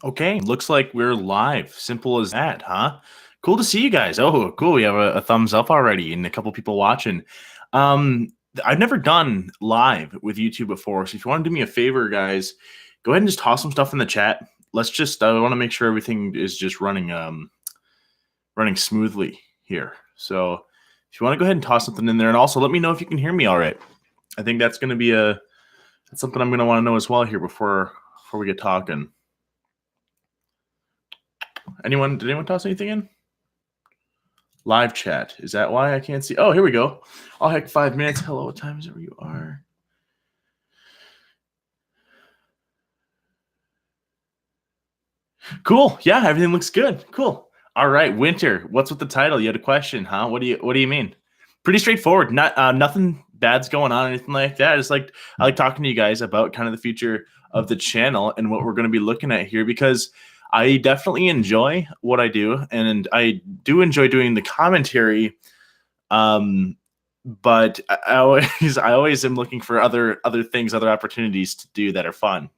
Okay, looks like we're live. Simple as that, huh? Cool to see you guys. Oh, cool. We have a thumbs up already and a couple people watching. Um, I've never done live with YouTube before, so if you want to do me a favor, guys, go ahead and just toss some stuff in the chat. I want to make sure everything is just running smoothly here. So if you want to go ahead and toss something in there, and also let me know if you can hear me all right. I think that's going to be that's something I'm going to want to know as well here before we get talking. Did anyone toss anything in? Live chat. Is that why I can't see? Oh, here we go. Oh, heck, 5 minutes. Hello, what time is it where you are? Cool. Yeah, everything looks good. Cool. All right, Winter. What's with the title? You had a question, huh? What do you mean? Pretty straightforward. Nothing bad's going on, or anything like that. I like talking to you guys about kind of the future of the channel and what we're going to be looking at here, because I definitely enjoy what I do, and I do enjoy doing the commentary. But I always am looking for other things, other opportunities to do that are fun.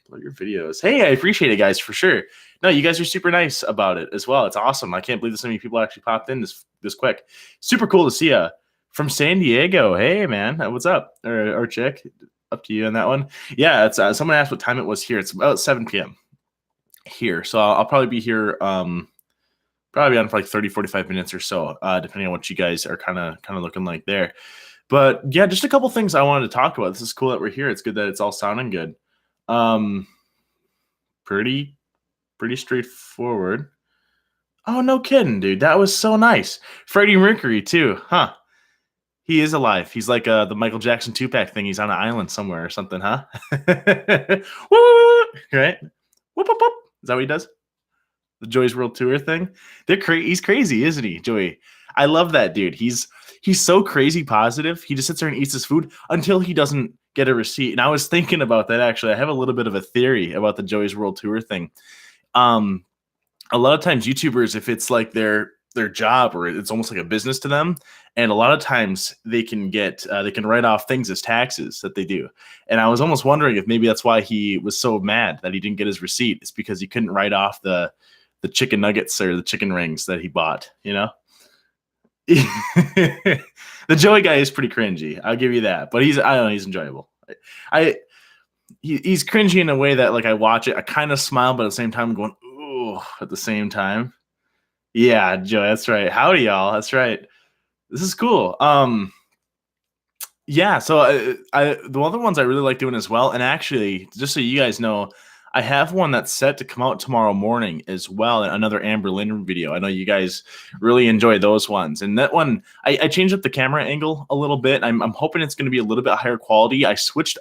Love your videos. Hey, I appreciate it, guys, for sure. No, you guys are super nice about it as well. It's awesome. I can't believe that so many people actually popped in this quick. Super cool to see you from San Diego. Hey, man, what's up? Or chick, up to you on that one. Yeah, it's someone asked what time it was here. It's about 7 p.m. here, so I'll probably be here. Probably on for like 30, 45 minutes or so, depending on what you guys are kind of looking like there. But yeah, just a couple things I wanted to talk about. This is cool that we're here. It's good that it's all sounding good. Pretty straightforward. Oh, no kidding, dude. That was so nice. Freddie Mercury too, huh? He is alive. He's like the Michael Jackson 2-pack thing. He's on an island somewhere or something, huh? Woo! Right? Whoop, whoop, whoop. Is that what he does? The Joey's World Tour thing. He's crazy, isn't he, Joey? I love that dude. He's so crazy positive. He just sits there and eats his food until he doesn't get a receipt. And I was thinking about that actually. I have a little bit of a theory about the Joey's World Tour thing. A lot of times YouTubers, if it's like their job or it's almost like a business to them, and a lot of times they can write off things as taxes that they do. And I was almost wondering if maybe that's why he was so mad that he didn't get his receipt. It's because he couldn't write off the chicken nuggets or the chicken rings that he bought, the Joey guy is pretty cringy. I'll give you that, but I don't know, he's enjoyable. He's cringy in a way that, like, I watch it, I kind of smile, but at the same time I'm going, ooh, at the same time. Yeah, Joey, that's right. Howdy, y'all. That's right. This is cool. Yeah, so the other ones I really like doing as well, and actually, just so you guys know, I have one that's set to come out tomorrow morning as well, another Amberlynn video. I know you guys really enjoy those ones. And that one, I changed up the camera angle a little bit. I'm hoping it's going to be a little bit higher quality. I switched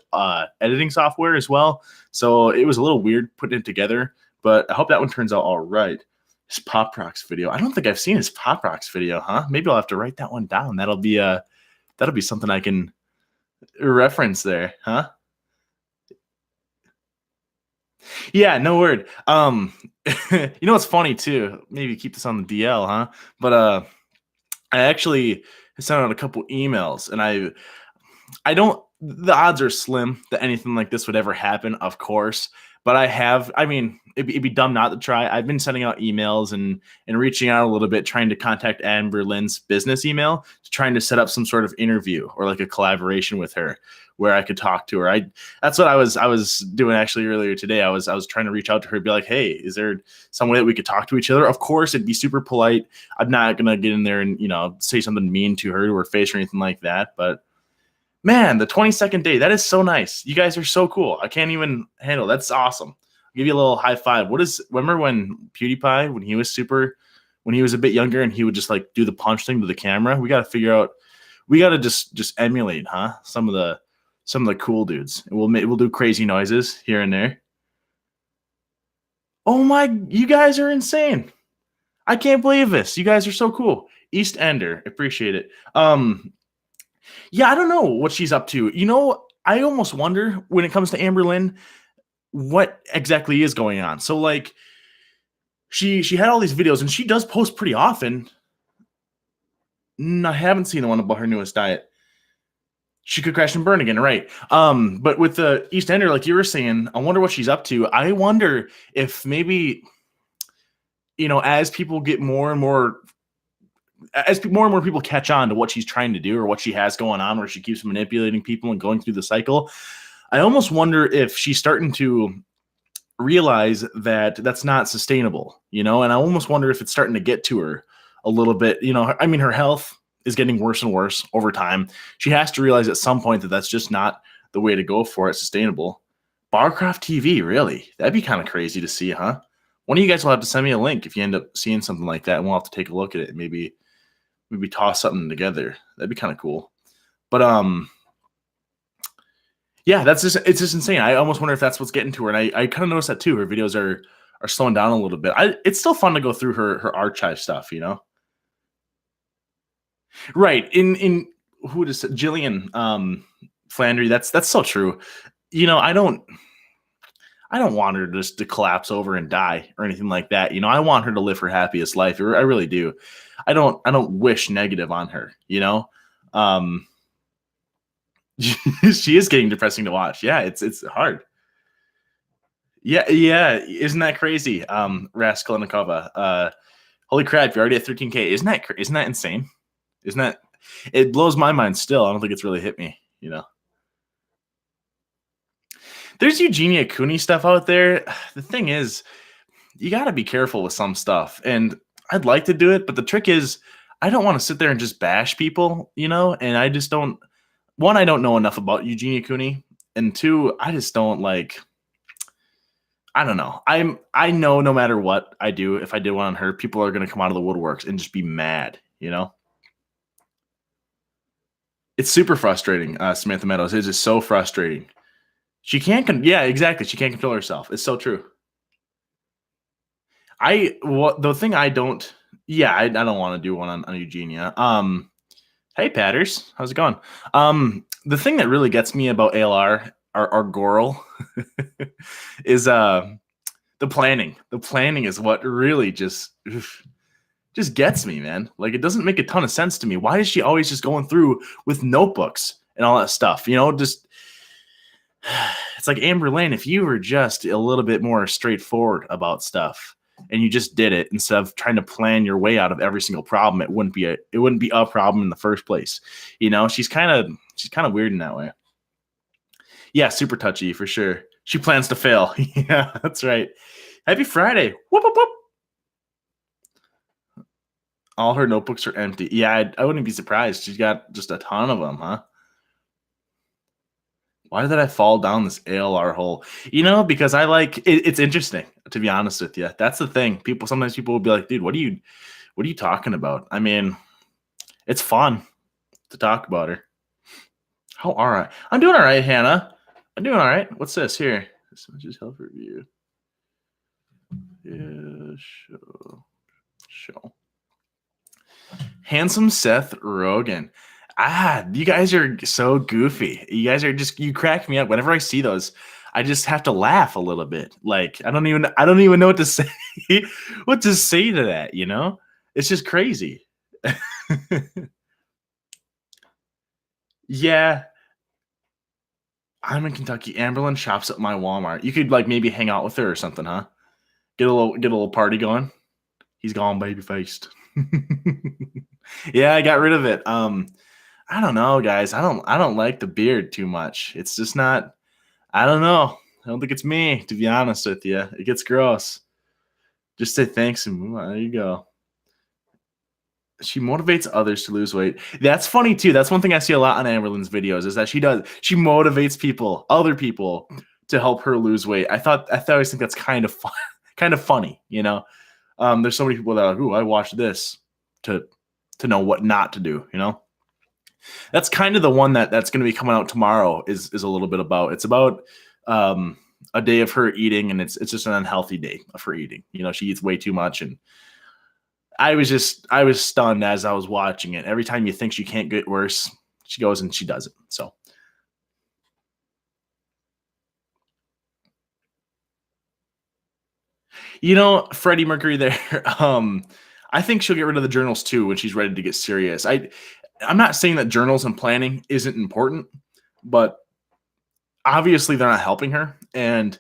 editing software as well, so it was a little weird putting it together, but I hope that one turns out all right. His Pop Rocks video. I don't think I've seen his Pop Rocks video, huh? Maybe I'll have to write that one down. That'll be something I can reference there, huh? Yeah, no word. What's funny too? Maybe keep this on the DL, huh? But I actually sent out a couple emails, and I don't. The odds are slim that anything like this would ever happen, of course. But I mean, it'd be dumb not to try. I've been sending out emails and reaching out a little bit, trying to contact Amberlynn's business email, trying to set up some sort of interview or like a collaboration with her where I could talk to her. That's what I was doing actually earlier today. I was trying to reach out to her and be like, hey, is there some way that we could talk to each other? Of course, it'd be super polite. I'm not gonna get in there and say something mean to her face or anything like that. But man, the 22nd day, that is so nice. You guys are so cool. I can't even handle. That's awesome. I'll give you a little high five. Remember when PewDiePie, when he was a bit younger and he would just like do the punch thing to the camera? We got to just emulate, huh? Some of the cool dudes. We'll do crazy noises here and there. Oh my, you guys are insane. I can't believe this. You guys are so cool. East Ender, appreciate it. Yeah, I don't know what she's up to. I almost wonder when it comes to Amberlynn, what exactly is going on. So like she had all these videos and she does post pretty often. I haven't seen the one about her newest diet. She could crash and burn again, right? But with the EastEnder, like you were saying, I wonder what she's up to. I wonder if maybe, as people get more and more, more and more people catch on to what she's trying to do or what she has going on, where she keeps manipulating people and going through the cycle. I almost wonder if she's starting to realize that that's not sustainable, and I almost wonder if it's starting to get to her a little bit. I mean, her health is getting worse and worse over time. She has to realize at some point that that's just not the way to go for it, sustainable. Barcroft TV, really? That'd be kind of crazy to see, huh? One of you guys will have to send me a link if you end up seeing something like that, and we'll have to take a look at it and maybe toss something together. That'd be kind of cool. But yeah, it's just insane. I almost wonder if that's what's getting to her. And I kind of noticed that too. Her videos are slowing down a little bit. It's still fun to go through her archive stuff, Right. In who is Jillian Flandry, that's so true. I don't want her just to collapse over and die or anything like that. I want her to live her happiest life. I really do. I don't wish negative on her, Um she is getting depressing to watch. Yeah, it's hard. Yeah, yeah. Isn't that crazy? Raskolnikova. Holy crap, you're already at 13K. Isn't that insane? Isn't that it blows my mind still. I don't think it's really hit me. There's Eugenia Cooney stuff out there. The thing is, you gotta be careful with some stuff. And I'd like to do it, but the trick is I don't want to sit there and just bash people, and I just don't one, I don't know enough about Eugenia Cooney, and two, I just don't like. I don't know. I know no matter what I do, if I did one on her, people are gonna come out of the woodworks and just be mad. It's super frustrating. Samantha Meadows is just so frustrating. She can't. Yeah, exactly. She can't control herself. It's so true. The thing I don't. Yeah, I don't want to do one on Eugenia. Hey, Patters, how's it going? The thing that really gets me about ALR, our Goral, is the planning. The planning is what really just gets me, man. Like, it doesn't make a ton of sense to me. Why is she always just going through with notebooks and all that stuff? Just it's like Amber Lane. If you were just a little bit more straightforward about stuff and you just did it instead of trying to plan your way out of every single problem, it wouldn't be a problem in the first place. She's kind of weird in that way. Yeah, super touchy for sure. She plans to fail. Yeah, that's right. Happy Friday. Whoop, whoop, whoop. All her notebooks are empty. Yeah, I wouldn't be surprised. She's got just a ton of them, huh? Why did I fall down this ALR hole? Because I like it's interesting, to be honest with you. That's the thing. Sometimes people will be like, dude, what are you talking about? I mean, it's fun to talk about her. How are I? I'm doing all right, Hannah. I'm doing all right. What's this here? This is health review. Yeah, show. Handsome Seth Rogen. You guys are so goofy. You guys are you crack me up. Whenever I see those, I just have to laugh a little bit. Like, I don't even know what to say, to that, It's just crazy. Yeah. I'm in Kentucky. Amberlyn shops at my Walmart. You could maybe hang out with her or something, huh? Get a little party going. He's gone baby faced. Yeah, I got rid of it. I don't know, guys. I don't like the beard too much. It's just not. I don't know. I don't think it's me, to be honest with you. It gets gross. Just say thanks and move on. There you go. She motivates others to lose weight. That's funny too. That's one thing I see a lot on Amberlyn's videos is that she motivates other people to help her lose weight. I always think that's kind of fun, kind of funny. There's so many people that are like, ooh, I watched this to know what not to do. That's kind of the one that's going to be coming out tomorrow is a little bit about. It's about a day of her eating, and it's just an unhealthy day of her eating. She eats way too much, and I was stunned as I was watching it. Every time you think she can't get worse, she goes and she does it. So. Freddie Mercury there. I think she'll get rid of the journals too when she's ready to get serious. I'm not saying that journals and planning isn't important, but obviously they're not helping her. And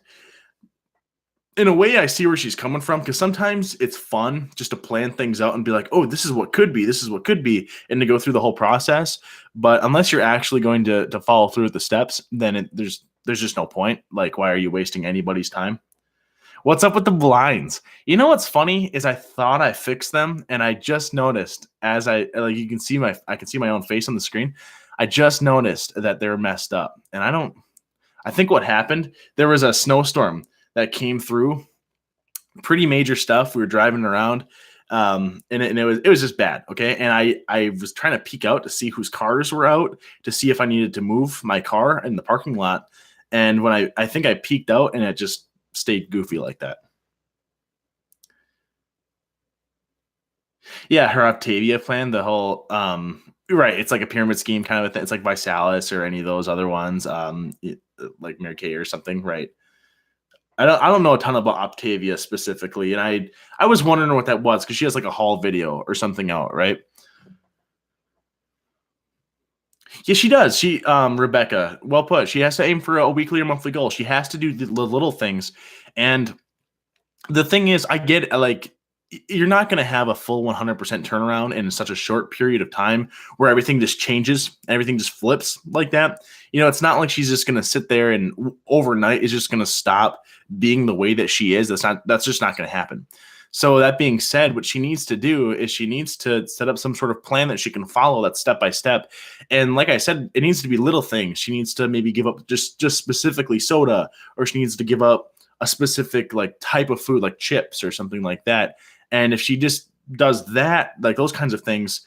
in a way, I see where she's coming from because sometimes it's fun just to plan things out and be like, oh, this is what could be, this is what could be, and to go through the whole process. But unless you're actually going to follow through with the steps, then there's just no point. Like, why are you wasting anybody's time? What's up with the blinds? You know what's funny is I thought I fixed them, and I just noticed as you can see I can see my own face on the screen. I just noticed that they're messed up, and I think what happened, there was a snowstorm that came through, pretty major stuff. We were driving around, and it was just bad. Okay, and I was trying to peek out to see whose cars were out to see if I needed to move my car in the parking lot. And when I think I peeked out, and it just stayed goofy like that. Yeah, her Octavia plan, the whole right, it's like a pyramid scheme kind of a thing. It's like Visalis or any of those other ones, like Mary Kay or something, right? I don't know a ton about Octavia specifically, and I was wondering what that was because she has like a haul video or something out, right? Yeah, she does. She Rebecca, well put. She has to aim for a weekly or monthly goal. She has to do the little things, and the thing is, I get like you're not going to have a full 100% turnaround in such a short period of time where everything just changes, everything just flips like that. You know, it's not like she's just going to sit there and overnight is just going to stop being the way that she is. That's just not going to happen. So that being said, what she needs to do is she needs to set up some sort of plan that she can follow that step by step. And like I said, it needs to be little things. She needs to maybe give up just specifically soda, or she needs to give up a specific like type of food like chips or something like that. And if she just does that, like those kinds of things,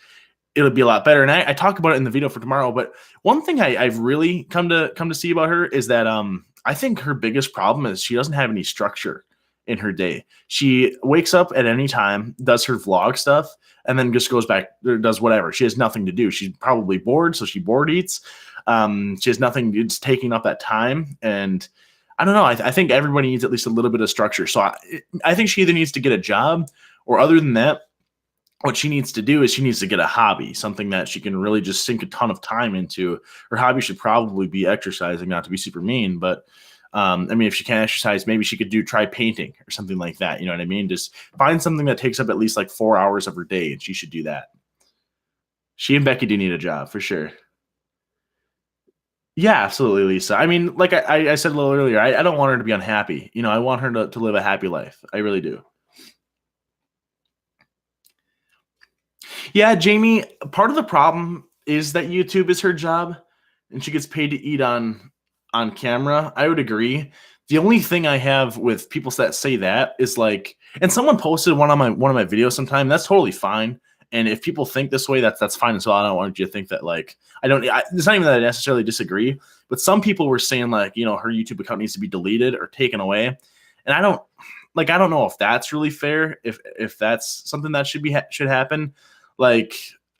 it'll be a lot better. And I talk about it in the video for tomorrow. But one thing I've really come to see about her is that I think her biggest problem is she doesn't have any structure in her day. She wakes up at any time, does her vlog stuff, and then just goes back or does whatever. She has nothing to do. She's probably bored, so she bored eats. She has nothing. It's taking up that time, and I don't know. I think everybody needs at least a little bit of structure. So I think she either needs to get a job, or other than that, what she needs to do is she needs to get a hobby, something that she can really just sink a ton of time into. Her hobby should probably be exercising, not to be super mean, but I mean, if she can't exercise, maybe she could try painting or something like that. You know what I mean? Just find something that takes up at least like 4 hours of her day, and she should do that. She and Becky do need a job for sure. Yeah, absolutely, Lisa. I mean, like I said a little earlier, I don't want her to be unhappy. You know, I want her to live a happy life. I really do. Yeah, Jamie, part of the problem is that YouTube is her job and she gets paid to eat on camera. I would agree. The only thing I have with people that say that is like, and someone posted one of my videos sometime. That's totally fine. And if people think this way, that's fine as well. I don't want you to think that like it's not even that I necessarily disagree, but some people were saying like, you know, her YouTube account needs to be deleted or taken away, and I don't know if that's really fair. If that's something that should happen. Like,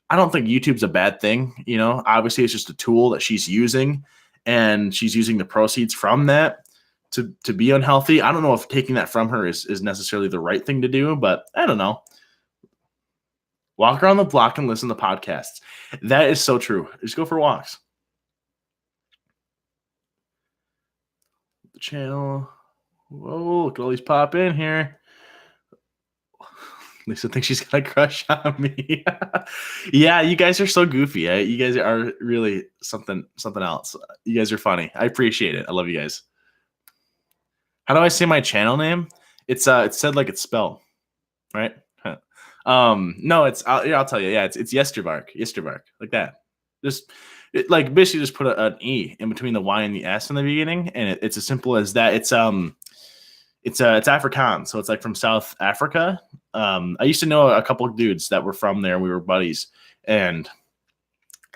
I don't think YouTube's a bad thing. You know, obviously it's just a tool that she's using, and she's using the proceeds from that to be unhealthy. I don't know if taking that from her is necessarily the right thing to do, but I don't know. Walk around the block and listen to podcasts. That is so true. Just go for walks. The channel. Whoa, look at all these pop in here. Lisa thinks she's got a crush on me. Yeah, you guys are so goofy. You guys are really something else. You guys are funny. I appreciate it. I love you guys. How do I say my channel name? It's said like it's spelled, right? Huh. No, I'll tell you. Yeah, it's Yesterbark, like that. Just like basically just put an E in between the Y and the S in the beginning, and it's as simple as that. It's Afrikaans, so it's like from South Africa. I used to know a couple of dudes that were from there. We were buddies, and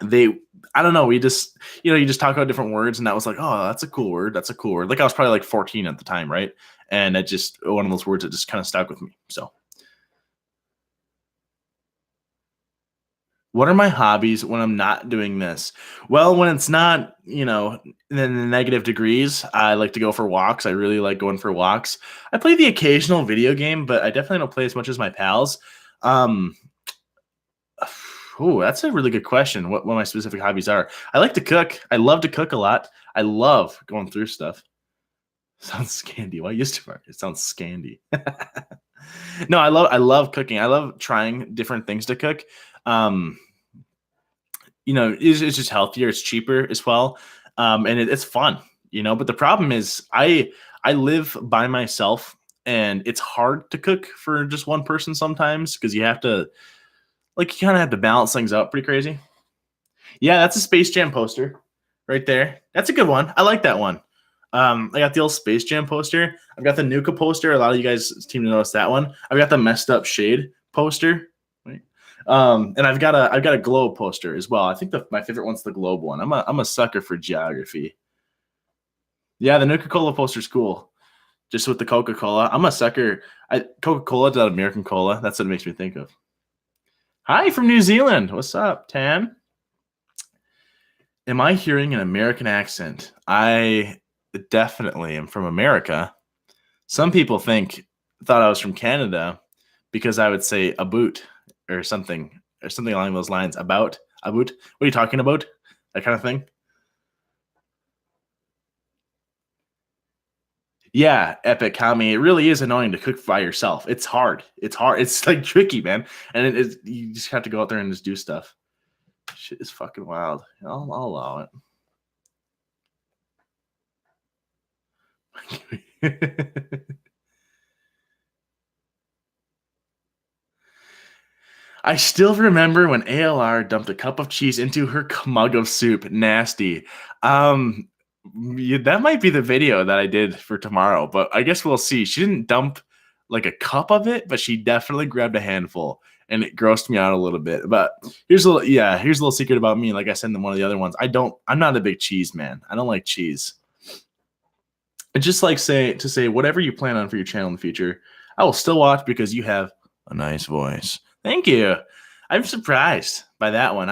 I don't know, we just, you just talk about different words, and that was like, oh, that's a cool word. That's a cool word. Like I was probably like 14 at the time, right? And it just one of those words that just kind of stuck with me. So, what are my hobbies when I'm not doing this? Well, when it's not, in the negative degrees, I like to go for walks. I really like going for walks. I play the occasional video game, but I definitely don't play as much as my pals. Um, Oh, that's a really good question. What my specific hobbies are? I like to cook. I love to cook a lot. I love going through stuff. Sounds scandy. Why used to mark? It sounds scandy. No, I love cooking. I love trying different things to cook. Um, it's just healthier. It's cheaper as well, and it's fun. But the problem is, I live by myself, and it's hard to cook for just one person sometimes because you have to you kind of have to balance things out pretty crazy. Yeah, that's a Space Jam poster right there. That's a good one. I like that one. I got the old Space Jam poster. I've got the Nuka poster. A lot of you guys seem to notice that one. I've got the messed up shade poster. Right? And I've got a globe poster as well. I think my favorite one's the globe one. I'm a sucker for geography. Yeah, the Nuka Cola poster's cool. Just with the Coca Cola. I'm a sucker. Coca Cola to American Cola. That's what it makes me think of. Hi from New Zealand. What's up, Tan? Am I hearing an American accent? I definitely am from America. Some people thought I was from Canada because I would say a boot or something along those lines. About a boot. What are you talking about? That kind of thing. Yeah, Epic Kami. It really is annoying to cook by yourself. It's hard. It's hard. It's like tricky, man. And you just have to go out there and just do stuff. Shit is fucking wild. I'll allow it. I still remember when ALR dumped a cup of cheese into her mug of soup. Nasty. Um, that might be the video that I did for tomorrow, but I guess we'll see. She didn't dump like a cup of it, but she definitely grabbed a handful, and it grossed me out a little bit. But here's a little secret about me. Like I said in one of the other ones, I'm not a big cheese man. I don't like cheese. I just like say whatever you plan on for your channel in the future, I will still watch because you have a nice voice. Thank you. I'm surprised by that one.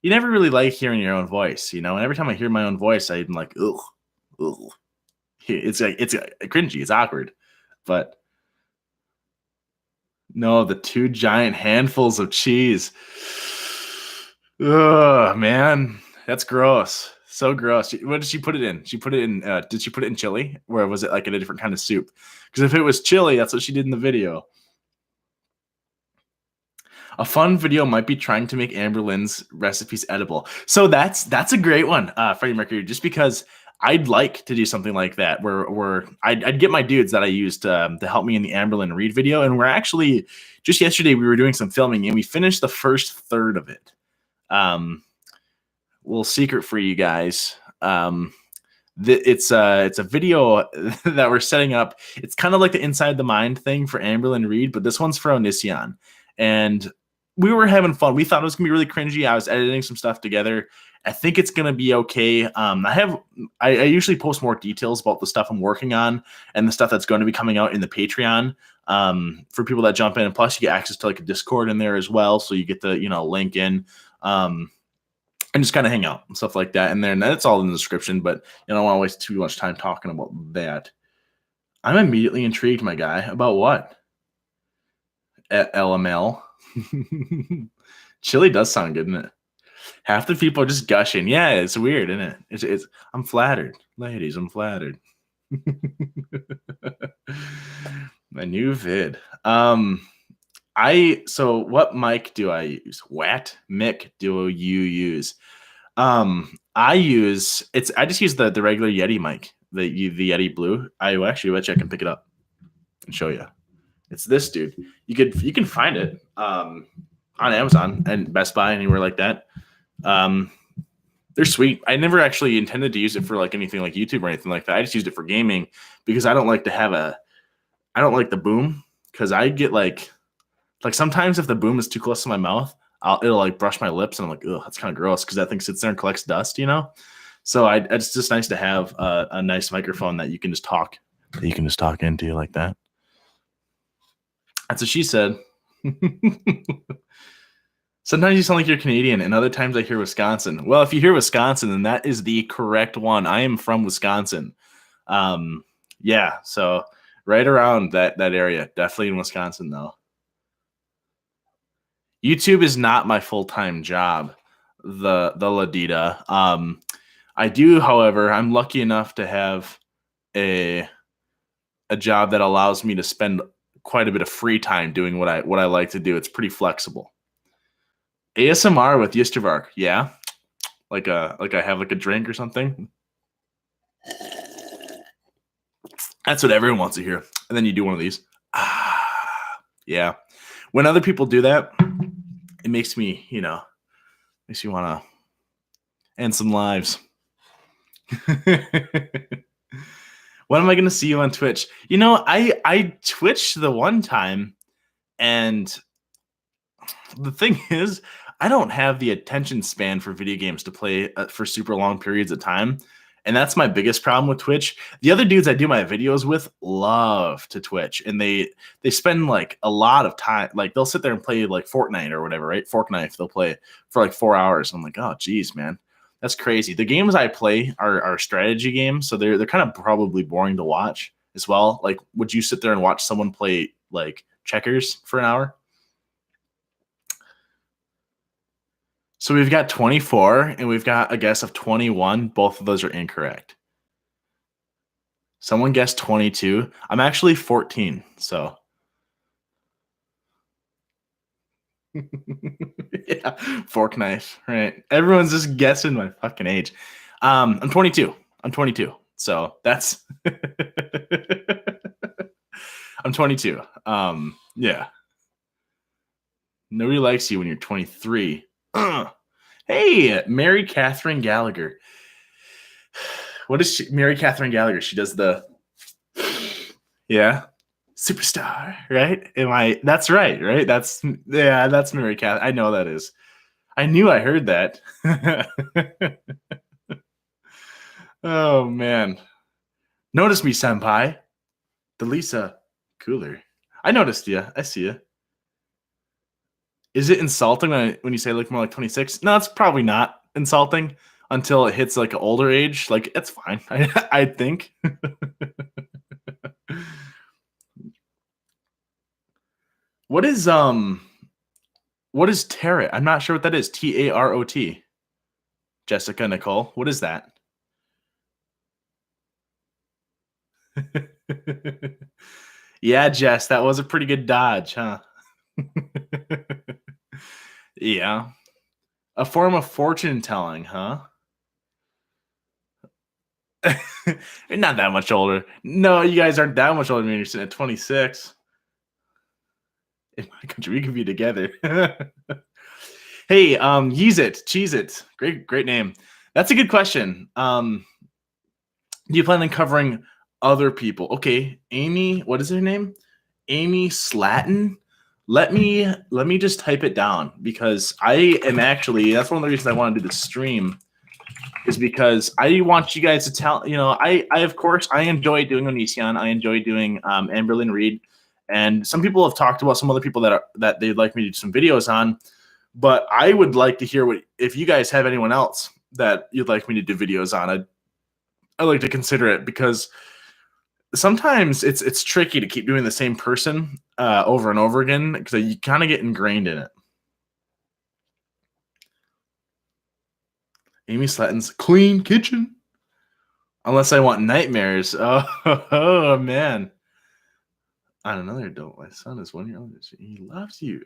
You never really like hearing your own voice, And every time I hear my own voice, I'm like, ugh, ugh. It's cringy. It's awkward, but no, the two giant handfuls of cheese. Ugh, man, that's gross. So gross. What did she put it in? She put it in. Did she put it in chili, or was it like in a different kind of soup? Because if it was chili, that's what she did in the video. A fun video might be trying to make Amberlynn's recipes edible. So that's a great one, Freddie Mercury. Just because I'd like to do something like that, where I'd get my dudes that I used to help me in the Amberlynn Reed video, and we're actually just yesterday we were doing some filming and we finished the first third of it. Little secret for you guys. It's a video that we're setting up. It's kind of like the Inside the Mind thing for Amberlynn Reed, but this one's for Onision. And we were having fun. We thought it was gonna be really cringy. I was editing some stuff together. I think it's gonna be okay. I usually post more details about the stuff I'm working on and the stuff that's going to be coming out in the Patreon for people that jump in. And plus, you get access to like a Discord in there as well, so you get the link in and just kind of hang out and stuff like that in there. And that's all in the description. But I don't want to waste too much time talking about that. I'm immediately intrigued, my guy, about what? LML. Chili does sound good, doesn't it? Half the people are just gushing. Yeah, it's weird, isn't it? It's I'm flattered. Ladies, I'm flattered. My new vid. So what mic do I use? What mic do you use? I just use the regular Yeti mic, the Yeti Blue. I actually bet you I can pick it up and show you. It's this dude. You can find it on Amazon and Best Buy, anywhere like that. They're sweet. I never actually intended to use it for like anything like YouTube or anything like that. I just used it for gaming because I don't like the boom, because I get like sometimes if the boom is too close to my mouth, it'll like brush my lips and I'm like, ugh, that's kind of gross because that thing sits there and collects dust, So it's just nice to have a nice microphone that you can just talk into like that. That's what she said. Sometimes you sound like you're Canadian, and other times I hear Wisconsin. Well, if you hear Wisconsin, then that is the correct one. I am from Wisconsin. Yeah, so right around that area. Definitely in Wisconsin, though. YouTube is not my full-time job, the Ladita. I do, however, I'm lucky enough to have a job that allows me to spend quite a bit of free time doing what I like to do. It's pretty flexible. ASMR with Yistervark, yeah. Like I have like a drink or something. That's what everyone wants to hear. And then you do one of these. Yeah. When other people do that, it makes me, makes you want to end some lives. When am I going to see you on Twitch? I Twitched the one time, and the thing is, I don't have the attention span for video games to play for super long periods of time. And that's my biggest problem with Twitch. The other dudes I do my videos with love to Twitch, and they spend like a lot of time. Like they'll sit there and play like Fortnite or whatever, right? Fortnite, they'll play for like 4 hours. I'm like, oh geez, man, that's crazy. The games I play are strategy games, so they're kind of probably boring to watch as well. Like, would you sit there and watch someone play like checkers for an hour? So we've got 24 and we've got a guess of 21. Both of those are incorrect. Someone guessed 22. I'm actually 14, so. Yeah, fork knife, right? Everyone's just guessing my fucking age. I'm 22. I'm 22. So that's I'm 22. Yeah. Nobody likes you when you're 23. Hey, Mary Catherine Gallagher. What is she? Mary Catherine Gallagher. She does the superstar, right? That's right? That's Mary Catherine. I know that is. I knew I heard that. Oh man. Notice me, senpai. The Lisa Cooler. I noticed you. I see you. Is it insulting when you say look more like 26? No, it's probably not insulting until it hits like an older age. Like, it's fine, I think. What is tarot? I'm not sure what that is. TAROT. Jessica Nicole. What is that? Yeah, Jess, that was a pretty good dodge, huh? Yeah. A form of fortune telling, huh? You're not that much older. No, you guys aren't that much older than me. You're sitting at 26. In my country, we can be together. Hey, Yeez It, Cheese It. Great name. That's a good question. Do you plan on covering other people? Okay, Amy, what is her name? Amy Slatton. Let me just type it down, because I am actually, that's one of the reasons I want to do the stream, is because I want you guys to tell, I of course, I enjoy doing Onision. I enjoy doing Amberlyn Reed. And some people have talked about some other people that they'd like me to do some videos on. But I would like to hear if you guys have anyone else that you'd like me to do videos on. I'd like to consider it, because sometimes it's tricky to keep doing the same person over and over again, because you kind of get ingrained in it. Amy Slatton's clean kitchen. Unless I want nightmares. Oh man. On another adult, my son is 1 year old. He loves you.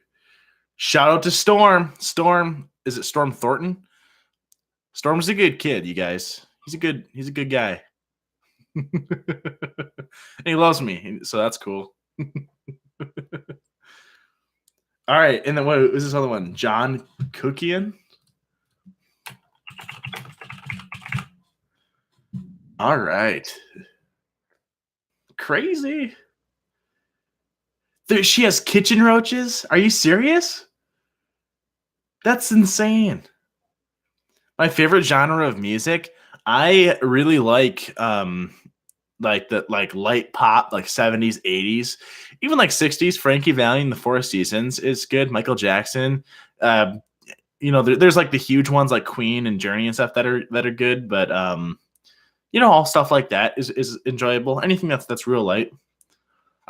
Shout out to Storm. Storm, is it Storm Thornton? Storm's a good kid, you guys. He's a good guy. And he loves me, so that's cool. All right, and then what is this other one? John Cookian. All right. Crazy. She has kitchen roaches? Are you serious? That's insane. My favorite genre of music, I really like light pop, like 70s, 80s, even like 60s. Frankie Valli and the Four Seasons is good. Michael Jackson. There's like the huge ones like Queen and Journey and stuff that are good, but all stuff like that is enjoyable. Anything that's real light.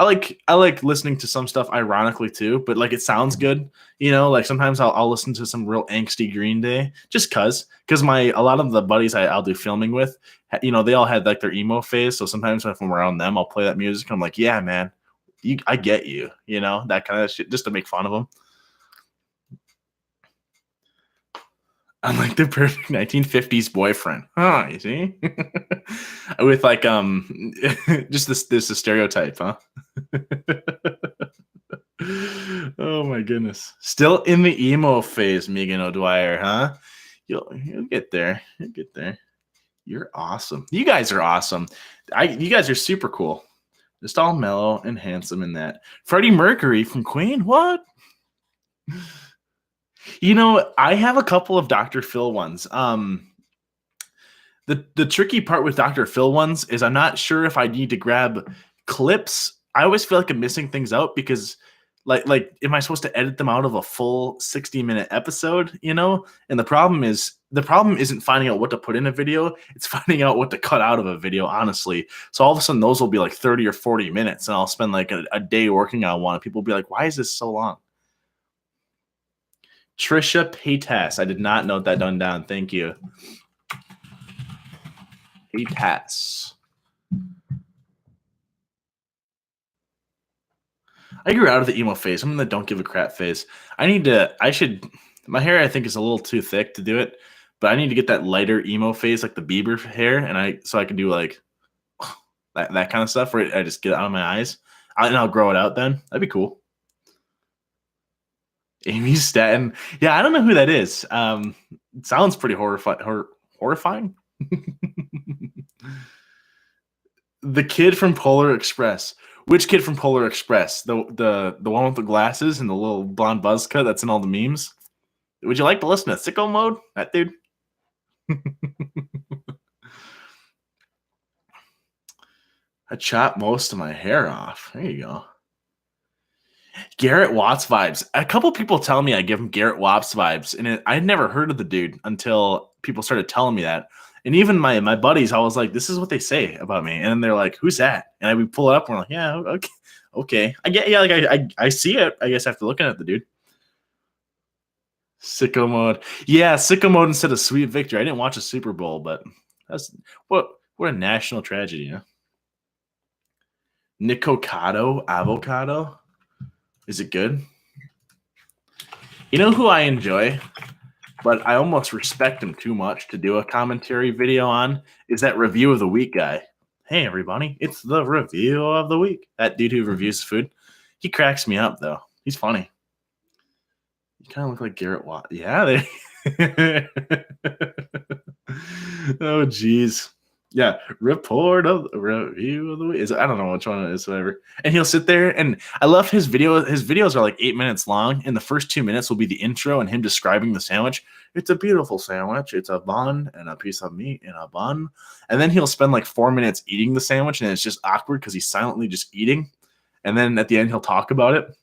I like listening to some stuff ironically too, but like it sounds good. Like sometimes I'll listen to some real angsty Green Day just because my a lot of the buddies I'll do filming with, they all had like their emo phase. So sometimes if I'm around them, I'll play that music. And I'm like, yeah, man, I get you, that kind of shit, just to make fun of them. I'm like the perfect 1950s boyfriend. Huh, you see? With like just this stereotype, huh? Oh my goodness. Still in the emo phase, Megan O'Dwyer, huh? You'll get there. You'll get there. You're awesome. You guys are awesome. You guys are super cool. Just all mellow and handsome in that. Freddie Mercury from Queen? What? I have a couple of Dr. Phil ones. The tricky part with Dr. Phil ones is I'm not sure if I need to grab clips. I always feel like I'm missing things out because like am I supposed to edit them out of a full 60-minute episode, And the problem isn't finding out what to put in a video, it's finding out what to cut out of a video, honestly. So all of a sudden those will be like 30 or 40 minutes and I'll spend like a day working on one and people will be like, why is this so long? Trisha Paytas. I did not note that down. Thank you. Paytas. I grew out of the emo phase. I'm in the don't give a crap phase. My hair I think is a little too thick to do it, but I need to get that lighter emo phase, like the Bieber hair, so I can do like that kind of stuff where I just get it out of my eyes. And I'll grow it out then. That'd be cool. Amy Staten. Yeah, I don't know who that is. It sounds pretty horrifying. The kid from Polar Express. Which kid from Polar Express? The one with the glasses and the little blonde buzz cut that's in all the memes? Would you like to listen to Sicko Mode? That dude? I chopped most of my hair off. There you go. Garrett Watts vibes. A couple people tell me I give him Garrett Watts vibes, and I'd never heard of the dude until people started telling me that. And even my buddies, I was like, "This is what they say about me," and then they're like, "Who's that?" And we pull it up, and we're like, "Yeah, okay. I get, yeah, like I see it. I guess after looking at the dude." Sicko Mode, yeah, Sicko Mode instead of Sweet Victory. I didn't watch a Super Bowl, but that's what a national tragedy, yeah. Nicocado avocado. Is it good? You know who I enjoy, but I almost respect him too much to do a commentary video on, is that Review of the Week guy. Hey, everybody, it's the Review of the Week. That dude who reviews food. He cracks me up, though. He's funny. You kind of look like Garrett Watt. Yeah. Oh, jeez. Yeah, report of Review of the Week. I don't know which one it is, whatever. And he'll sit there, and I love his video. His videos are like 8 minutes long, and the first 2 minutes will be the intro and him describing the sandwich. It's a beautiful sandwich. It's a bun and a piece of meat in a bun. And then he'll spend like 4 minutes eating the sandwich, and it's just awkward because he's silently just eating. And then at the end, he'll talk about it.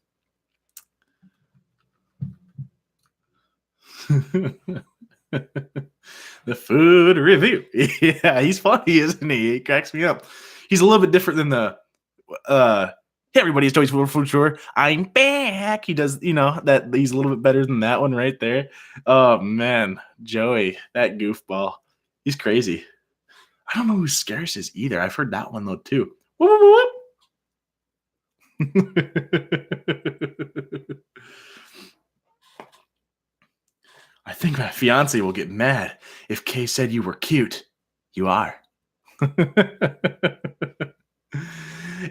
The food review. Yeah, he's funny, isn't he? He cracks me up. He's a little bit different than the hey everybody, it's Joey's Food Tour. I'm back. He does, that he's a little bit better than that one right there. Oh man, Joey, that goofball. He's crazy. I don't know who Scarce is either. I've heard that one though too. Whoop, whoop, whoop. I think my fiance will get mad if Kay said you were cute. You are.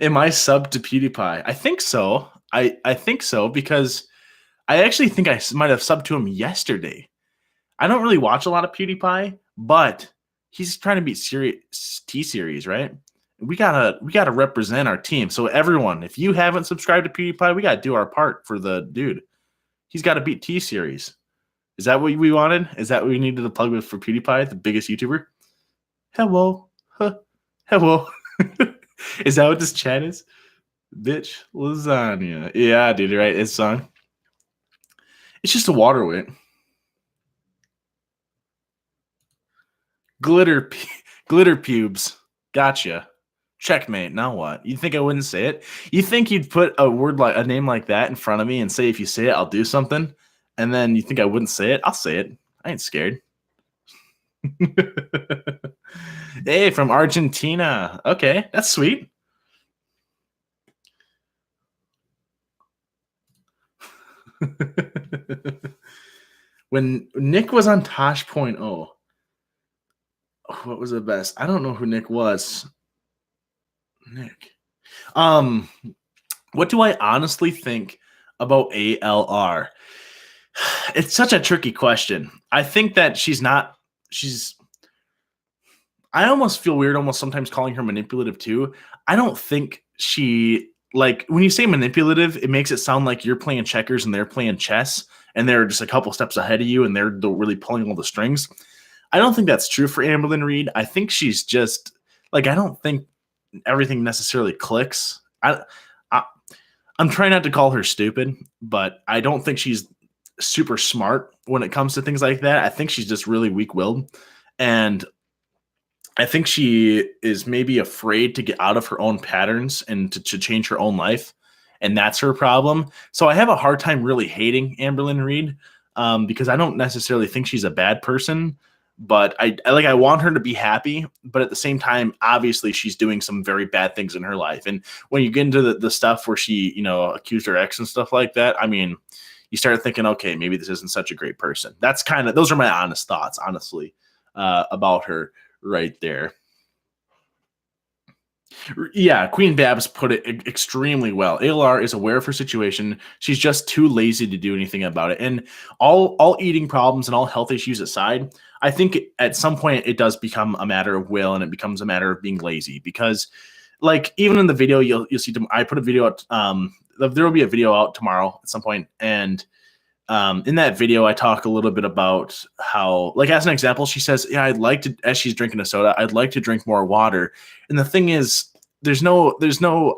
Am I sub to PewDiePie? I think so. I think so because I actually think I might have subbed to him yesterday. I don't really watch a lot of PewDiePie, but he's trying to beat T-Series, right? We gotta represent our team. So everyone, if you haven't subscribed to PewDiePie, we gotta do our part for the dude. He's got to beat T-Series. Is that what we wanted? Is that what we needed to plug with for PewDiePie, the biggest YouTuber? Hello. Huh. Hello. Is that what this chat is? Bitch, lasagna. Yeah, dude, right? It's song. It's just a water weight. Glitter pubes. Gotcha. Checkmate. Now what? You think I wouldn't say it? You think you'd put a name like that in front of me and say, if you say it, I'll do something? And then you think I wouldn't say it? I'll say it. I ain't scared. Hey, from Argentina. Okay, that's sweet. When Nick was on Tosh.0, what was the best? I don't know who Nick was. Nick. What do I honestly think about ALR? It's such a tricky question. I think that I almost feel weird almost sometimes calling her manipulative too. I don't think when you say manipulative, it makes it sound like you're playing checkers and they're playing chess and they're just a couple steps ahead of you and they're really pulling all the strings. I don't think that's true for Amberlynn Reed. I think she's just I don't think everything necessarily clicks. I'm trying not to call her stupid, but I don't think she's super smart when it comes to things like that. I think she's just really weak-willed, and I think she is maybe afraid to get out of her own patterns and to change her own life, and that's her problem. So I have a hard time really hating Amberlynn Reed because I don't necessarily think she's a bad person, but I want her to be happy. But at the same time, obviously, she's doing some very bad things in her life. And when you get into the stuff where she, accused her ex and stuff like that, I mean, you start thinking, okay, maybe this isn't such a great person. Those are my honest thoughts, honestly, about her right there. Yeah, Queen Babs put it extremely well. ALR is aware of her situation. She's just too lazy to do anything about it. And all eating problems and all health issues aside, I think at some point it does become a matter of will and it becomes a matter of being lazy because even in the video, you'll see, I put a video out. There will be a video out tomorrow at some point. And in that video, I talk a little bit about how, as an example, she says, yeah, as she's drinking a soda, I'd like to drink more water. And the thing is, there's no,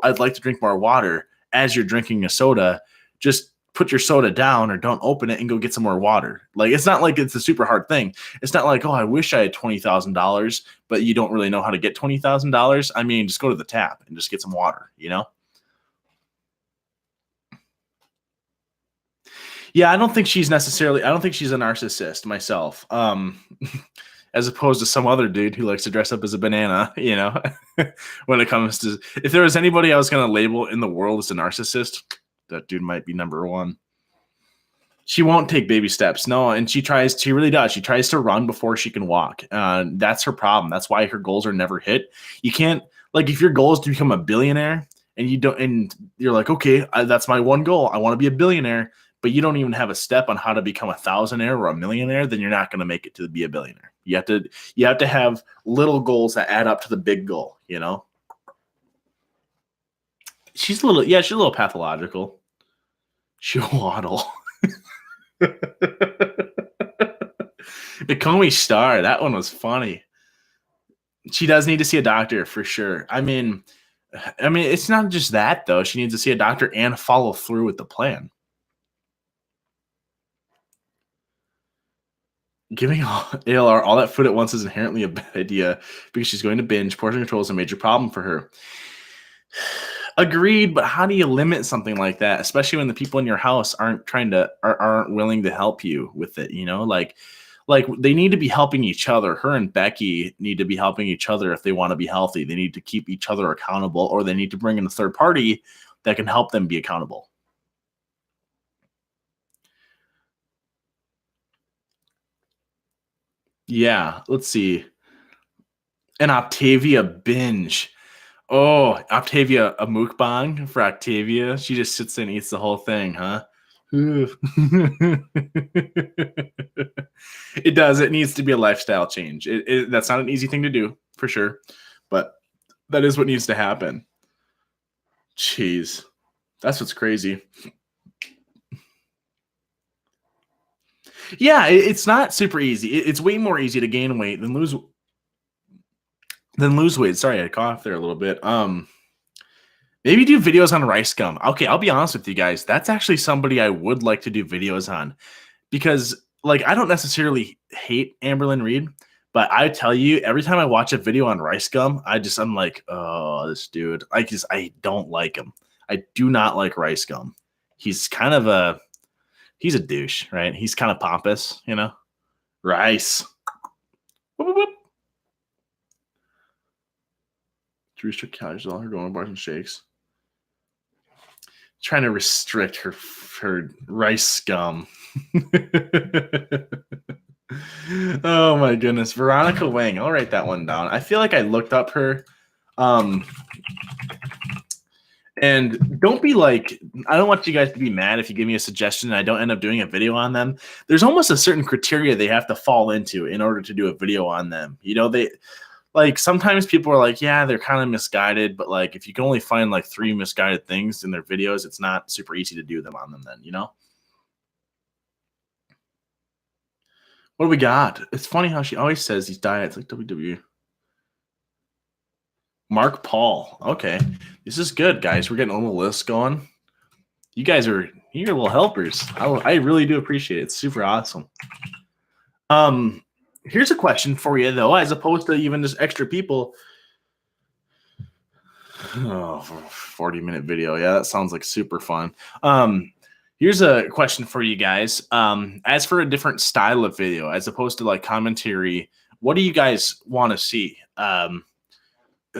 I'd like to drink more water as you're drinking a soda. Just put your soda down or don't open it and go get some more water. It's not like it's a super hard thing. It's not like, oh, I wish I had $20,000, but you don't really know how to get $20,000. I mean, just go to the tap and just get some water, Yeah, I don't think she's a narcissist myself. As opposed to some other dude who likes to dress up as a banana, when it comes to, if there was anybody I was going to label in the world as a narcissist, that dude might be number one. She won't take baby steps. No. And she really does. She tries to run before she can walk. That's her problem. That's why her goals are never hit. You can't, if your goal is to become a billionaire and you're like, okay, that's my one goal. I want to be a billionaire, but you don't even have a step on how to become a thousandaire or a millionaire, then you're not going to make it to be a billionaire. You have to have little goals that add up to the big goal, She's a little pathological. She'll waddle. Nakomi Star, that one was funny. She does need to see a doctor for sure. I mean, it's not just that though. She needs to see a doctor and follow through with the plan. Giving ALR all that food at once is inherently a bad idea because she's going to binge. Portion control is a major problem for her. Agreed, but how do you limit something like that, especially when the people in your house aren't willing to help you with it? They need to be helping each other. Her and Becky need to be helping each other if they want to be healthy. They need to keep each other accountable, or they need to bring in a third party that can help them be accountable. Yeah, let's see. An Octavia binge. Oh, Octavia, a mukbang for Octavia. She just sits there and eats the whole thing, huh? It does. It needs to be a lifestyle change. That's not an easy thing to do, for sure. But that is what needs to happen. Jeez. That's what's crazy. Yeah, it's not super easy. It's way more easy to gain weight than lose weight. Sorry, I coughed there a little bit. Maybe do videos on rice gum. Okay, I'll be honest with you guys. That's actually somebody I would like to do videos on because, I don't necessarily hate Amberlynn Reed, But I tell you, every time I watch a video on Rice Gum, I'm like, oh, this dude. I don't like him. I do not like Rice Gum. He's kind of he's a douche, right? He's kind of pompous, you know. Rice. Whoop, whoop, whoop. To restrict calories, all her going bars and shakes. Trying to restrict her Rice Gum. Oh my goodness, Veronica Wang. I'll write that one down. I feel like I looked up her. And don't be like, I don't want you guys to be mad if you give me a suggestion and I don't end up doing a video on them. There's almost a certain criteria they have to fall into in order to do a video on them. You know, they like sometimes people are like, yeah, they're kind of misguided, but like if you can only find like 3 misguided things in their videos, it's not super easy to do them on them then, you know? What do we got? It's funny how she always says these diets like WWE. Mark Paul. Okay. This is good, guys. We're getting a little list going. You're little helpers. I really do appreciate it. It's super awesome. Here's a question for you though, as opposed to even just extra people. Oh, 40-minute video. Yeah, that sounds like super fun. Here's a question for you guys. As for a different style of video, as opposed to like commentary, what do you guys want to see?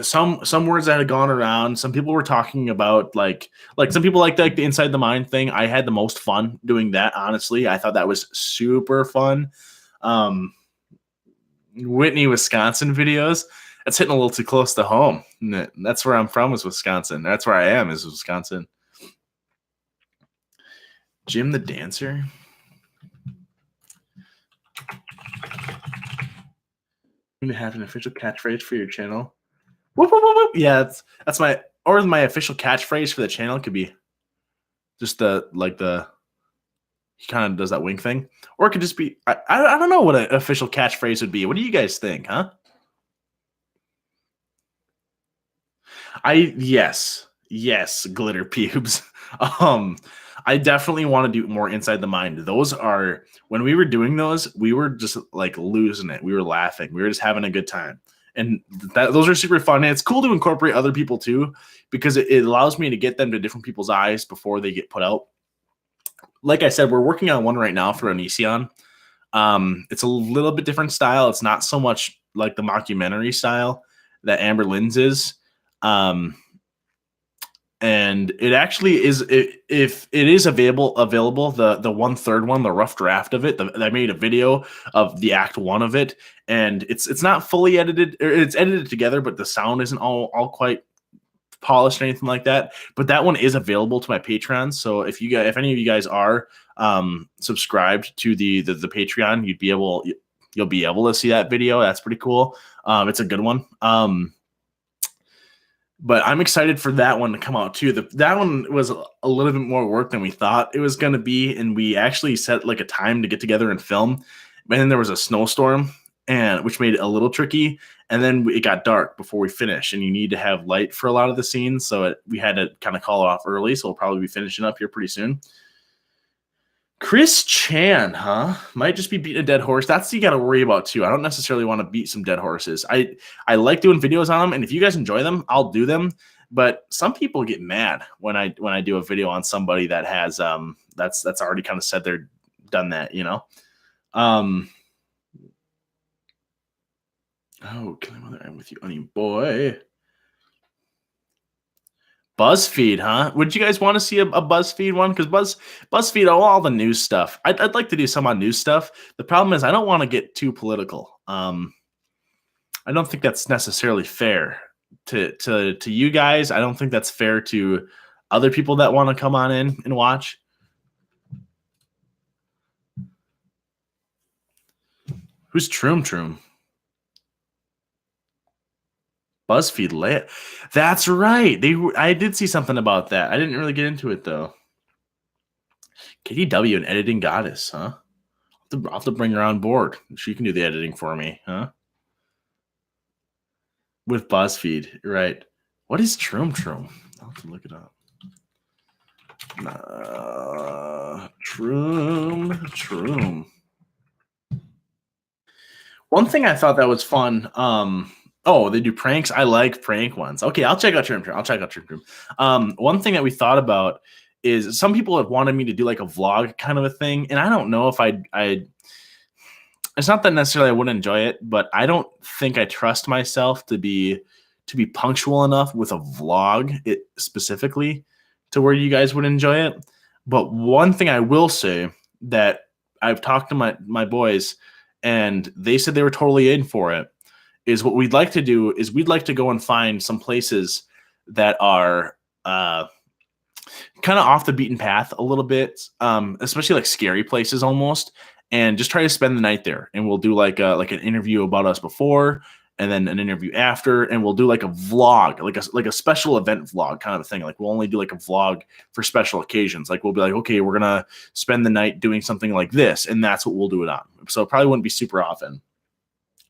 Some words that had gone around. Some people were talking about like some people like the inside the mind thing. I had the most fun doing that. Honestly, I thought that was super fun. Whitney, Wisconsin videos. That's hitting a little too close to home. That's where I'm from, is Wisconsin. That's where I am, is Wisconsin. Jim the Dancer. You need to have an official catchphrase for your channel. Whoop, whoop, whoop, whoop. Yeah, that's my official catchphrase for the channel could be just he kind of does that wink thing, or it could just be I don't know what an official catchphrase would be. What do you guys think, huh? Yes, glitter pubes. I definitely want to do more inside the mind. Those are when we were doing those, we were just like losing it. We were laughing. We were just having a good time. And those are super fun. And it's cool to incorporate other people too, because it allows me to get them to different people's eyes before they get put out. Like I said, we're working on one right now for Onision. It's a little bit different style. It's not so much like the mockumentary style that Amber Lynn's is. And it actually is, if it is available, the 1/3 one, the rough draft of it. I made a video of the act 1 of it, and it's not fully edited. It's edited together, but the sound isn't all quite polished or anything like that. But that one is available to my Patreon. So if any of you guys are subscribed to the Patreon, you'll be able to see that video. That's pretty cool. It's a good one. But I'm excited for that one to come out too. That one was a little bit more work than we thought it was going to be, and we actually set like a time to get together and film. And then there was a snowstorm, which made it a little tricky. And then it got dark before we finished, and you need to have light for a lot of the scenes, so we had to kind of call it off early. So we'll probably be finishing up here pretty soon. Chris Chan, huh? Might just be beating a dead horse. That's what you got to worry about too. I don't necessarily want to beat some dead horses. I like doing videos on them, and if you guys enjoy them, I'll do them. But some people get mad when I do a video on somebody that has that's already kind of said they're done that, you know. Oh, kill my mother, I'm with you, honey boy. BuzzFeed, huh? Would you guys want to see a BuzzFeed one? Because BuzzFeed, all the news stuff. I'd like to do some on news stuff. The problem is I don't want to get too political. I don't think that's necessarily fair to you guys. I don't think that's fair to other people that want to come on in and watch. Who's Troom? BuzzFeed lit. That's right. I did see something about that. I didn't really get into it though. KDW, an editing goddess, huh? I'll have to bring her on board. She can do the editing for me, huh? With BuzzFeed, right? What is Troom? I'll have to look it up. Troom. One thing I thought that was fun. Oh, they do pranks. I like prank ones. Okay, I'll check out Trim Trim. I'll check out Trim Trim. One thing that we thought about is some people have wanted me to do like a vlog kind of a thing, and I don't know if I. It's not that necessarily I wouldn't enjoy it, but I don't think I trust myself to be punctual enough with a vlog it specifically to where you guys would enjoy it. But one thing I will say that I've talked to my boys and they said they were totally in for it is what we'd like to do is we'd like to go and find some places that are kind of off the beaten path a little bit, especially like scary places almost, and just try to spend the night there. And we'll do like an interview about us before, and then an interview after, and we'll do like a vlog, like a special event vlog kind of a thing. Like we'll only do like a vlog for special occasions. Like we'll be like, okay, we're gonna spend the night doing something like this, and that's what we'll do it on. So it probably wouldn't be super often.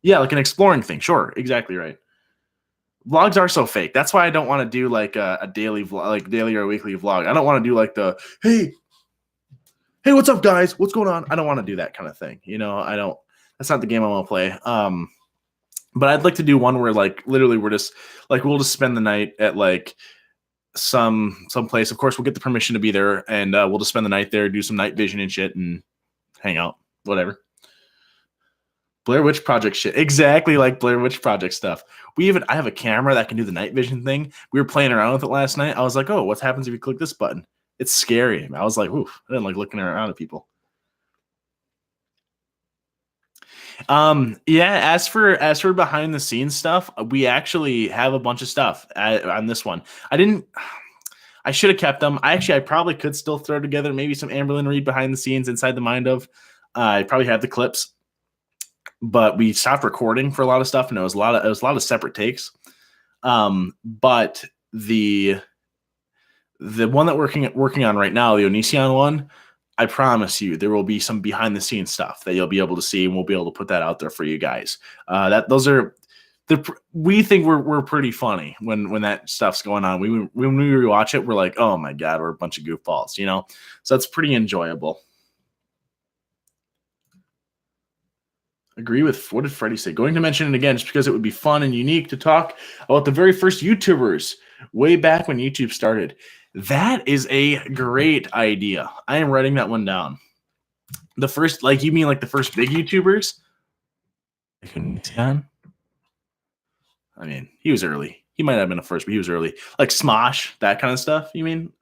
Yeah, like an exploring thing. Sure, exactly right. Vlogs are so fake. That's why I don't want to do like a daily vlog, like daily or weekly vlog. I don't want to do like the hey, what's up, guys? What's going on? I don't want to do that kind of thing. You know, I don't. That's not the game I want to play. But I'd like to do one where like literally we're just like we'll just spend the night at like some place. Of course, we'll get the permission to be there, and we'll just spend the night there, do some night vision and shit, and hang out, whatever. Blair Witch Project shit. Exactly like Blair Witch Project stuff. I have a camera that can do the night vision thing. We were playing around with it last night. I was like, oh, what happens if you click this button? It's scary. I was like, oof, I didn't like looking around at people. Yeah, as for behind the scenes stuff, we actually have a bunch of stuff on this one. I should have kept them. I probably could still throw together maybe some Amberlyn Reed behind the scenes inside the mind of. I probably have the clips, but we stopped recording for a lot of stuff, and it was a lot of separate takes. But the one that working on right now, the Onision one, I promise you there will be some behind the scenes stuff that you'll be able to see, and we'll be able to put that out there for you guys. We think we're pretty funny when that stuff's going on. When we rewatch it, we're like, oh my god, we're a bunch of goofballs, you know. So that's pretty enjoyable. Agree with what did Freddie say? Going to mention it again just because it would be fun and unique to talk about the very first YouTubers way back when YouTube started. That is a great idea. I am writing that one down. The first, like you mean like the first big YouTubers? I mean, he was early. He might have been the first, but he was early. Like Smosh, that kind of stuff. You mean?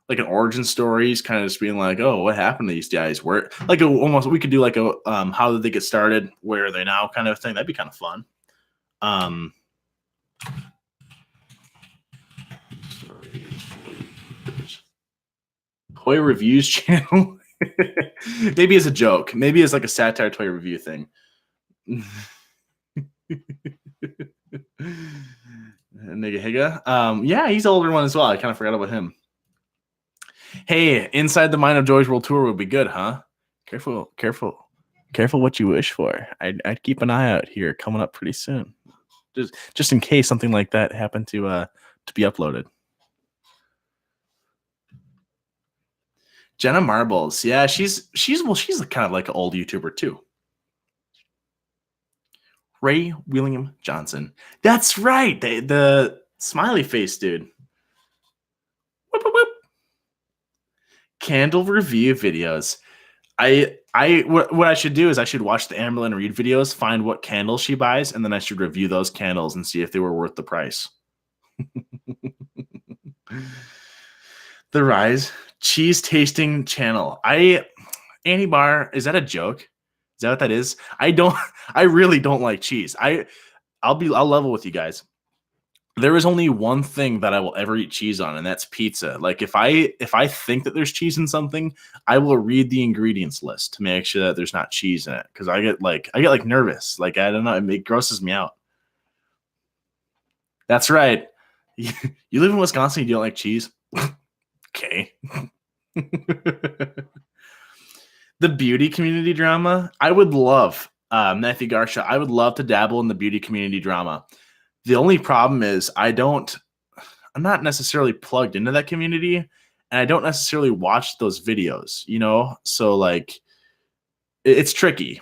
Like an origin stories, kind of just being like, oh, what happened to these guys? Where like almost we could do like a how did they get started? Where are they now? Kind of thing. That'd be kind of fun. Toy reviews channel. Maybe as a joke. Maybe as like a satire toy review thing. Nigga Higa. Yeah, he's the older one as well. I kind of forgot about him. Hey, Inside the Mind of Joy's World Tour would be good, huh? Careful what you wish for. I'd keep an eye out here coming up pretty soon. Just in case something like that happened to be uploaded. Jenna Marbles. Yeah, she's kind of like an old YouTuber too. Ray William Johnson. That's right. The smiley face dude. Whoop, whoop, whoop. Candle review videos. What I should do is I should watch the Amberlyn Reed videos, find what candles she buys, and then I should review those candles and see if they were worth the price. The Rise Cheese Tasting Channel. Annie Bar, is that a joke? Is that what that is? I really don't like cheese. I'll level with you guys. There is only one thing that I will ever eat cheese on, and that's pizza. Like if I think that there's cheese in something, I will read the ingredients list to make sure that there's not cheese in it. Because I get like nervous. Like I don't know, it grosses me out. That's right. You live in Wisconsin, you don't like cheese? Okay. The beauty community drama. I would love Matthew Garsha. I would love to dabble in the beauty community drama. The only problem is I'm not necessarily plugged into that community, and I don't necessarily watch those videos, you know? So like it's tricky.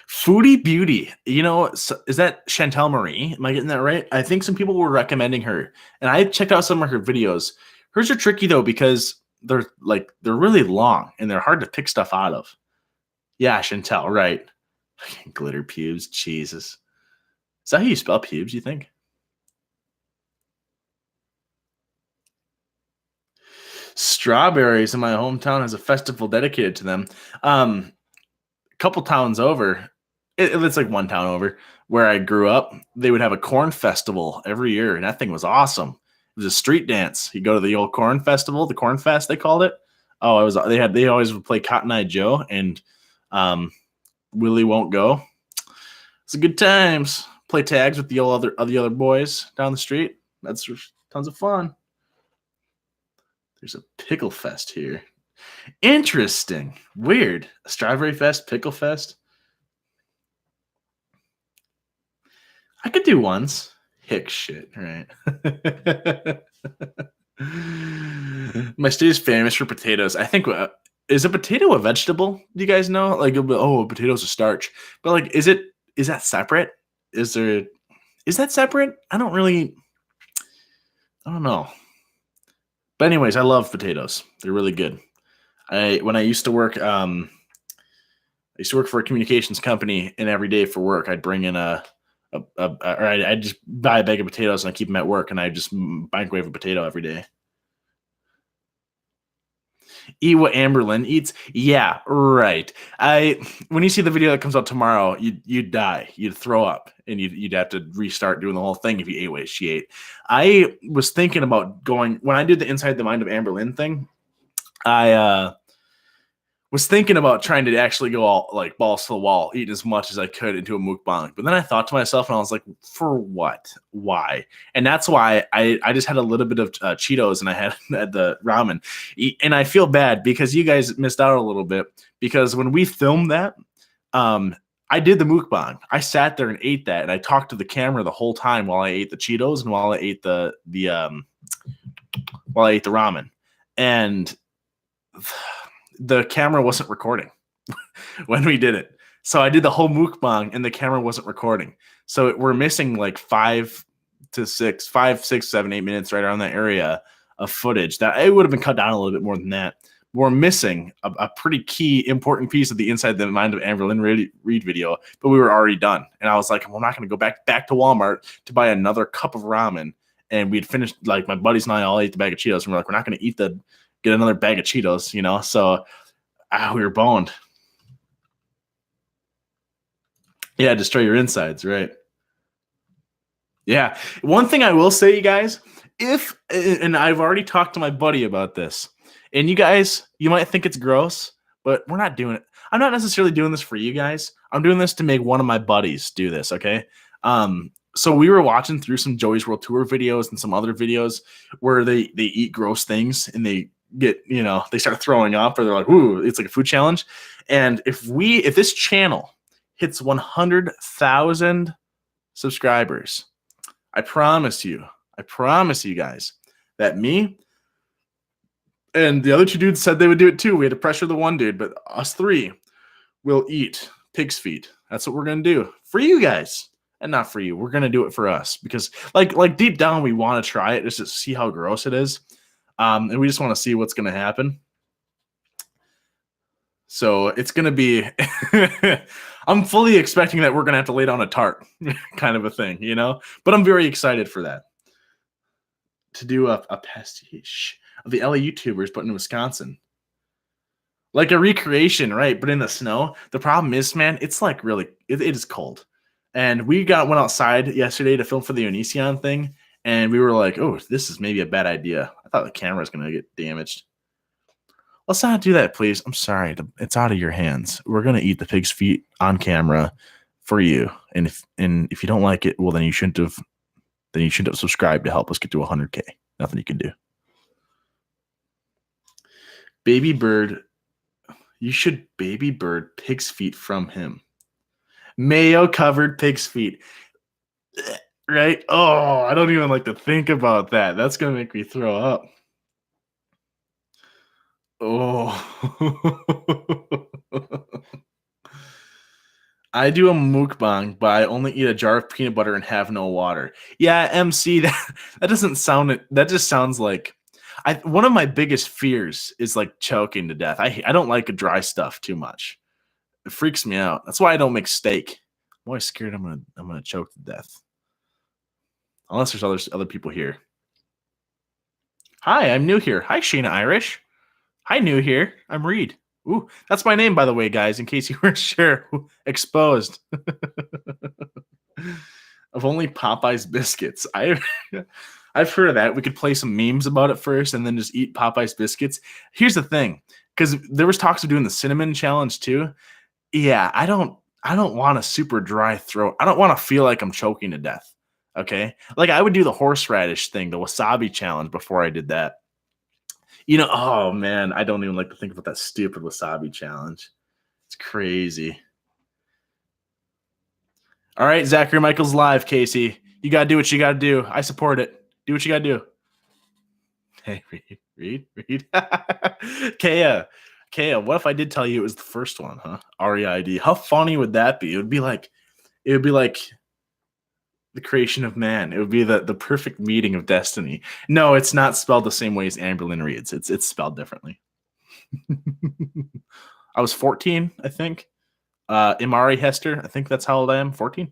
Foodie Beauty. Is that Chantel Marie? Am I getting that right? I think some people were recommending her, and I checked out some of her videos. Hers are tricky though because they're really long and they're hard to pick stuff out of. Yeah, Chantel, right? Glitter pubes, Jesus. Is that how you spell pubes? You think? Strawberries in my hometown has a festival dedicated to them. A couple towns over, it's like one town over where I grew up. They would have a corn festival every year, and that thing was awesome. It was a street dance. You go to the old corn festival, the corn fest they called it. Oh, it was. They always would play Cotton Eye Joe and Willie Won't Go. It's a good times. Play tags with the other boys down the street. That's tons of fun. There's a pickle fest here. Interesting. Weird. A strawberry fest, pickle fest. I could do ones. Hick shit, right? My state is famous for potatoes. I think is a potato a vegetable? Do you guys know? Like, oh, a potato's a starch. But like, is that separate? Is that separate? I don't know. But anyways, I love potatoes. They're really good. When I used to work, I used to work for a communications company, and every day for work, I'd bring in I'd just buy a bag of potatoes and I keep them at work, and I just microwave a potato every day. Eat what Amberlynn eats. Yeah, right. When you see the video that comes out tomorrow, you'd die. You'd throw up, and you'd have to restart doing the whole thing if you ate what she ate. I was thinking about going when I did the Inside the Mind of Amberlynn thing. I was thinking about trying to actually go all like balls to the wall, eating as much as I could into a mukbang. But then I thought to myself, and I was like, for what? Why? And that's why I just had a little bit of Cheetos and I had the ramen. And I feel bad because you guys missed out a little bit because when we filmed that, I did the mukbang. I sat there and ate that, and I talked to the camera the whole time while I ate the Cheetos and while I ate the ramen. And the camera wasn't recording when we did it. So I did the whole mukbang and the camera wasn't recording. So we're missing like 5, 6, 7, 8 minutes right around that area of footage that it would have been cut down a little bit more than that. We're missing a pretty key important piece of the Inside the Mind of Amberlynn Reid video, but we were already done. And I was like, I'm not going to go back to Walmart to buy another cup of ramen. And we'd finished, like my buddies and I all ate the bag of Cheetos, and we're like, we're not going to get another bag of Cheetos, So we were boned. Yeah, destroy your insides, right? Yeah. One thing I will say, you guys, and I've already talked to my buddy about this, and you guys, you might think it's gross, but we're not doing it. I'm not necessarily doing this for you guys. I'm doing this to make one of my buddies do this, okay? So we were watching through some Joey's World Tour videos and some other videos where they eat gross things and they get, they start throwing up, or they're like, ooh, it's like a food challenge. And if this channel hits 100,000 subscribers, I promise you guys that me and the other 2 dudes said they would do it too. We had to pressure the one dude, but us 3 will eat pig's feet. That's what we're going to do for you guys. And not for you. We're going to do it for us because like deep down, we want to try it just to see how gross it is. And we just want to see what's going to happen. So it's going to be, I'm fully expecting that we're going to have to lay down a tarp kind of a thing, but I'm very excited for that. To do a pastiche of the LA YouTubers, but in Wisconsin. Like a recreation, right? But in the snow. The problem is, man, it's like really, it is cold. And we went outside yesterday to film for the Onision thing. And we were like, oh, this is maybe a bad idea. I thought the camera was going to get damaged. Let's not do that, please. I'm sorry. It's out of your hands. We're going to eat the pig's feet on camera for you. And if you don't like it, well, then you shouldn't have subscribed to help us get to 100K. Nothing you can do. Baby bird. You should baby bird pig's feet from him. Mayo covered pig's feet. Right? Oh, I don't even like to think about that. That's going to make me throw up. Oh. I do a mukbang, but I only eat a jar of peanut butter and have no water. Yeah, MC, that doesn't sound. That just sounds like. One of my biggest fears is like choking to death. I don't like dry stuff too much. It freaks me out. That's why I don't make steak. I'm always scared I'm gonna choke to death. Unless there's other people here. Hi, I'm new here. Hi, Sheena Irish. Hi, new here. I'm Reed. Ooh, that's my name, by the way, guys, in case you weren't sure. Exposed. Of only Popeye's biscuits. I've heard of that. We could play some memes about it first and then just eat Popeye's biscuits. Here's the thing, because there was talks of doing the cinnamon challenge too. Yeah, I don't want a super dry throat. I don't want to feel like I'm choking to death. Okay. Like I would do the horseradish thing, the wasabi challenge before I did that. Oh man, I don't even like to think about that stupid wasabi challenge. It's crazy. All right, Zachary Michaels live, Casey. You gotta do what you gotta do. I support it. Do what you gotta do. Hey, Reed. Kaya, what if I did tell you it was the first one, huh? REID. How funny would that be? It would be like the creation of man. It would be the perfect meeting of destiny. No, it's not spelled the same way as Amberlynn Reid's. It's spelled differently. I was 14, I think. Imari Hester, I think that's how old I am. 14.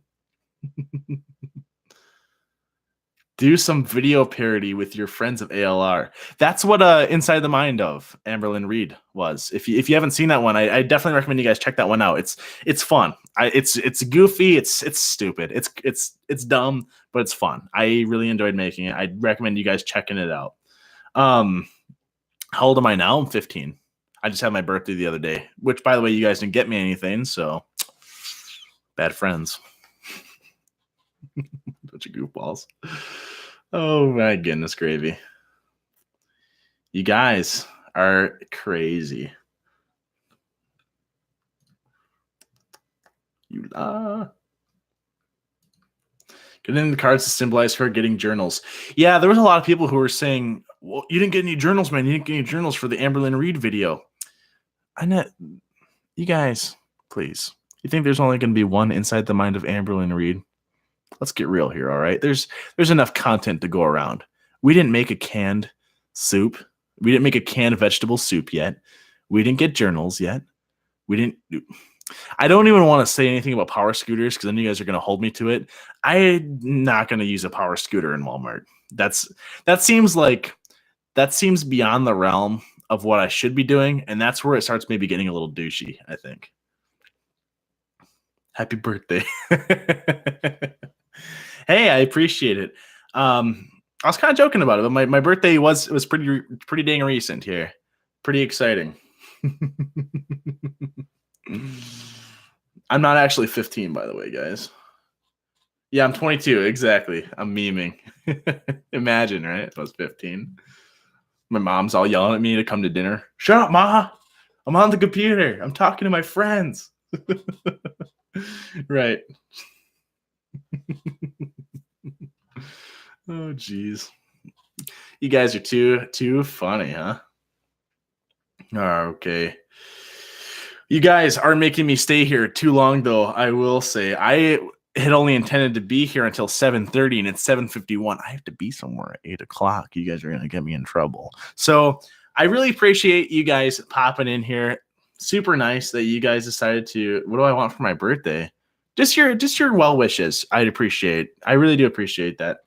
Do some video parody with your friends of ALR. That's what Inside the Mind of Amberlynn Reid was. If you haven't seen that one, I definitely recommend you guys check that one out. It's fun. It's goofy. It's stupid. It's dumb, but it's fun. I really enjoyed making it. I'd recommend you guys checking it out. How old am I now? I'm 15. I just had my birthday the other day, which, by the way, you guys didn't get me anything, so bad friends. Bunch of goofballs. Oh my goodness, gravy. You guys are crazy. Getting the cards to symbolize her getting journals. Yeah, there was a lot of people who were saying, well, you didn't get any journals, man. You didn't get any journals for the Amberlynn Reid video. You guys, please. You think there's only going to be one Inside the Mind of Amberlynn Reid? Let's get real here, all right? There's enough content to go around. We didn't make a canned soup. We didn't make a canned vegetable soup yet. We didn't get journals yet. I don't even want to say anything about power scooters because then you guys are going to hold me to it. I'm not going to use a power scooter in Walmart. That seems beyond the realm of what I should be doing, and that's where it starts maybe getting a little douchey, I think. Happy birthday. Hey, I appreciate it. I was kind of joking about it, but my birthday was pretty dang recent here. Pretty exciting. I'm not actually 15, by the way, guys. Yeah, I'm 22. Exactly. I'm memeing. Imagine, right? If I was 15. My mom's all yelling at me to come to dinner. Shut up, Ma. I'm on the computer. I'm talking to my friends. Right. Oh, geez. You guys are too funny, huh? Okay. You guys are making me stay here too long, though. I will say I had only intended to be here until 7:30, and it's 7:51. I have to be somewhere at 8 o'clock. You guys are gonna get me in trouble. So I really appreciate you guys popping in here. Super nice that you guys decided to. What do I want for my birthday? Just your well wishes. I'd appreciate. I really do appreciate that.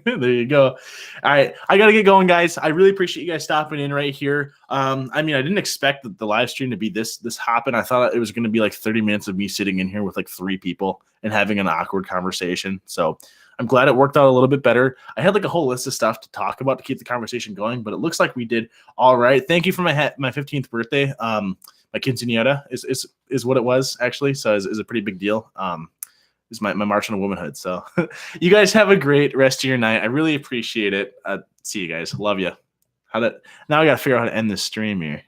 There you go. All right, I gotta get going, guys. I really appreciate you guys stopping in right here. I didn't expect the live stream to be this hopping. I thought it was going to be like 30 minutes of me sitting in here with like 3 people and having an awkward conversation. So I'm glad it worked out a little bit better. I had like a whole list of stuff to talk about to keep the conversation going, but it looks like we did all right. Thank you for my 15th birthday. My quinceañera is what it was actually. So is a pretty big deal. Is my march on womanhood. So you guys have a great rest of your night. I really appreciate it. See you guys. Love you. Now I got to figure out how to end this stream here.